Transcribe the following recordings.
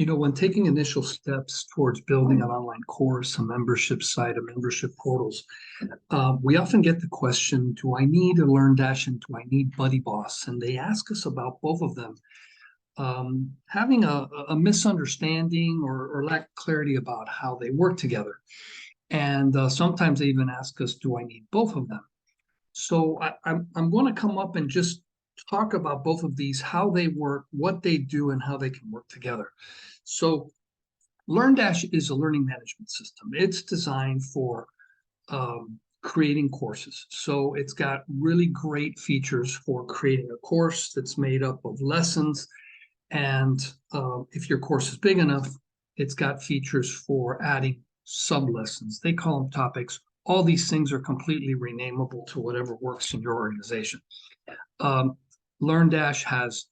When taking initial steps towards building an online course, a membership site, a membership portals, we often get the question, do I need a LearnDash and do I need BuddyBoss? And they ask us about both of them. Having a misunderstanding or lack of clarity about how they work together. And sometimes they even ask us, do I need both of them? So I'm going to come up and just talk about both of these, how they work, what they do, and how they can work together. So LearnDash is a learning management system. It's designed for creating courses. So it's got really great features for creating a course that's made up of lessons. And if your course is big enough, it's got features for adding sub-lessons. They call them topics. All these things are completely renamable to whatever works in your organization. LearnDash has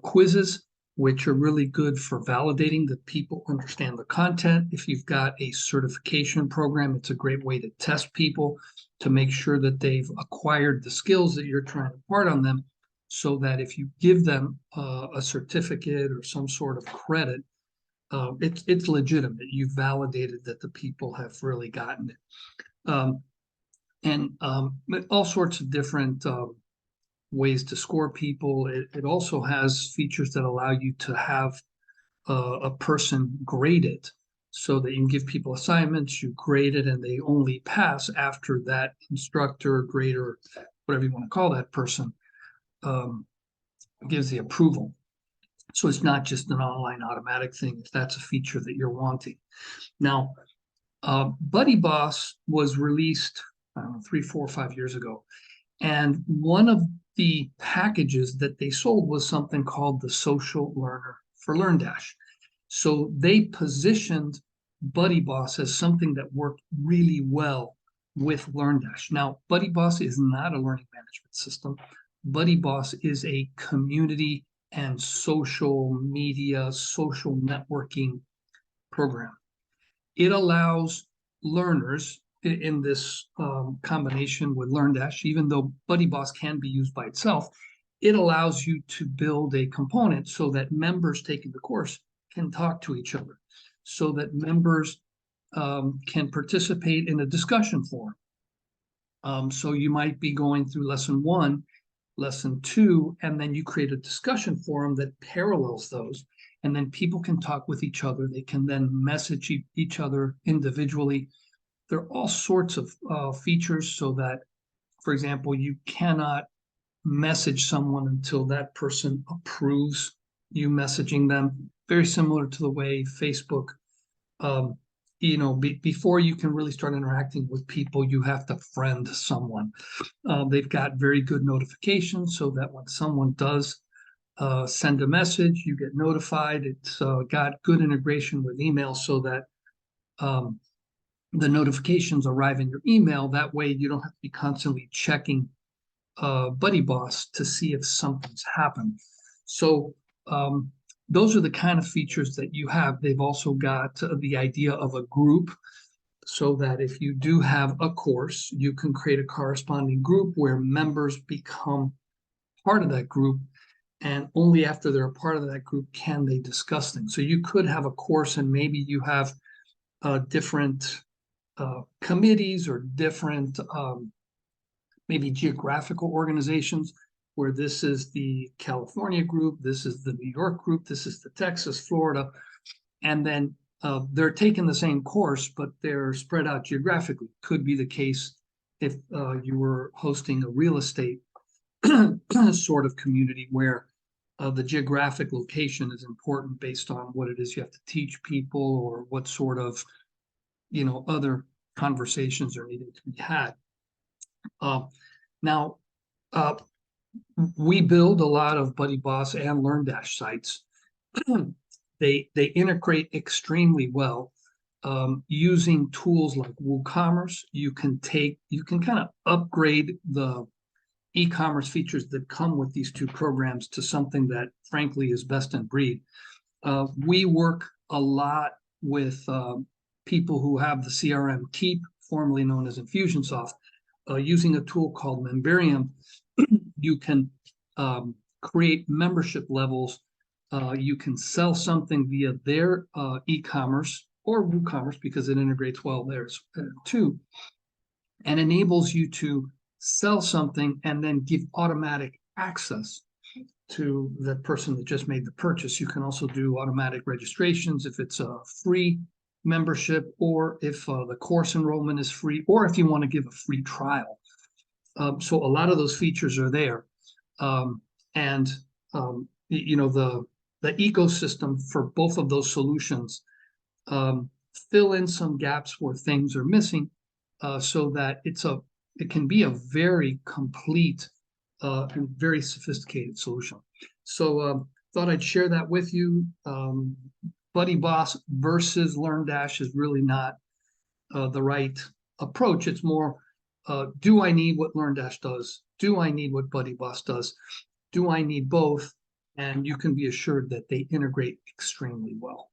quizzes, which are really good for validating that people understand the content. If you've got a certification program, it's a great way to test people to make sure that they've acquired the skills that you're trying to impart on them, so that if you give them a certificate or some sort of credit, it's legitimate. You've validated that the people have really gotten it. And all sorts of different ways to score people. It also has features that allow you to have a person grade it, so that you can give people assignments, you grade it, and they only pass after that instructor, grader, whatever you want to call that person, gives the approval. So it's not just an online automatic thing if that's a feature that you're wanting. Now, BuddyBoss was released, I don't know, 3, 4, 5 years ago. And one of the packages that they sold was something called the Social Learner for LearnDash. So they positioned BuddyBoss as something that worked really well with LearnDash. Now, BuddyBoss is not a learning management system. BuddyBoss is a community and social media, social networking program. It allows learners in this combination with LearnDash, even though BuddyBoss can be used by itself, it allows you to build a component so that members taking the course can talk to each other, so that members can participate in a discussion forum. So you might be going through lesson 1, lesson 2, and then you create a discussion forum that parallels those, and then people can talk with each other. They can then message each other individually. There are all sorts of features so that, for example, you cannot message someone until that person approves you messaging them. Very similar to the way Facebook, before you can really start interacting with people, you have to friend someone. They've got very good notifications so that when someone does send a message, you get notified. It's got good integration with email so that the notifications arrive in your email. That way you don't have to be constantly checking BuddyBoss to see if something's happened. So those are the kind of features that you have. They've also got the idea of a group, so that if you do have a course, you can create a corresponding group where members become part of that group, and only after they're a part of that group can they discuss things. So you could have a course and maybe you have different committees or different maybe geographical organizations, where this is the California group, this is the New York group, this is the Texas, Florida, and then they're taking the same course, but they're spread out geographically. Could be the case if you were hosting a real estate sort of community where the geographic location is important based on what it is you have to teach people, or what sort of other conversations are needing to be had. Now, we build a lot of BuddyBoss and LearnDash sites. They integrate extremely well. Using tools like WooCommerce, you can kind of upgrade the e-commerce features that come with these two programs to something that frankly is best in breed. We work a lot with people who have the CRM Keep, formerly known as Infusionsoft. Using a tool called Memberium, you can create membership levels You can sell something via their e-commerce or WooCommerce because it integrates well there too, and enables you to sell something and then give automatic access to the person that just made the purchase. You can also do automatic registrations if it's a free membership, or if the course enrollment is free, or if you want to give a free trial. So a lot of those features are there. And you know, the ecosystem for both of those solutions fill in some gaps where things are missing, so that it can be a very complete and very sophisticated solution. So thought I'd share that with you. BuddyBoss versus LearnDash is really not the right approach. It's more, do I need what LearnDash does? Do I need what BuddyBoss does? Do I need both? And you can be assured that they integrate extremely well.